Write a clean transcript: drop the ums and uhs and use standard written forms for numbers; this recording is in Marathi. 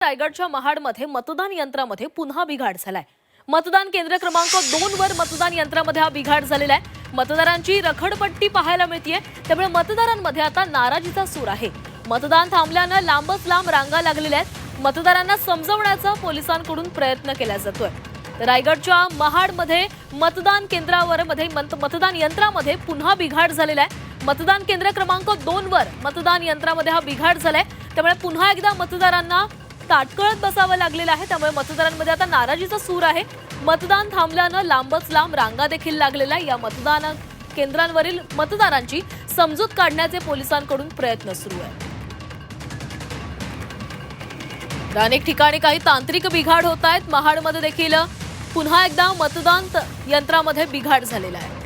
रायगडच्या महाडमध्ये मतदान यंत्रामध्ये पुन्हा बिघाड झालाय। मतदान केंद्र क्रमांक 2 वर मतदान यंत्रामध्ये हा बिघाड झालेला आहे। मतदारांची रखडपट्टी पाहायला मिळतेय, त्यामुळे मतदारांमध्ये आता नाराजीचा सूर आहे। मतदान थांबल्यानं लांबच लांब रांगा लागलेल्या आहेत। मतदारांना समजवण्याचा पोलिसांकडून प्रयत्न केला जातोय। रायगडच्या महाडमध्ये मतदान केंद्रावर मतदान यंत्रामध्ये पुन्हा बिघाड झालेला आहे। मतदान केंद्र क्रमांक 2 वर मतदान यंत्रामध्ये हा बिघाड झालाय, त्यामुळे पुन्हा एकदा मतदारांना ताटकळत बसावं लागलेलं आहे। त्यामुळे मतदारांमध्ये आता नाराजीचा सूर आहे। मतदान थांबल्यानं लांबच लांब रांगा देखील लागलेल्या या मतदान केंद्रांवरील मतदारांची समजूत काढण्याचे पोलिसांकडून प्रयत्न सुरू आहेत। अनेक ठिकाणी काही तांत्रिक बिघाड होत आहेत। महाडमध्ये देखील पुन्हा एकदा मतदान यंत्रामध्ये बिघाड झालेला आहे।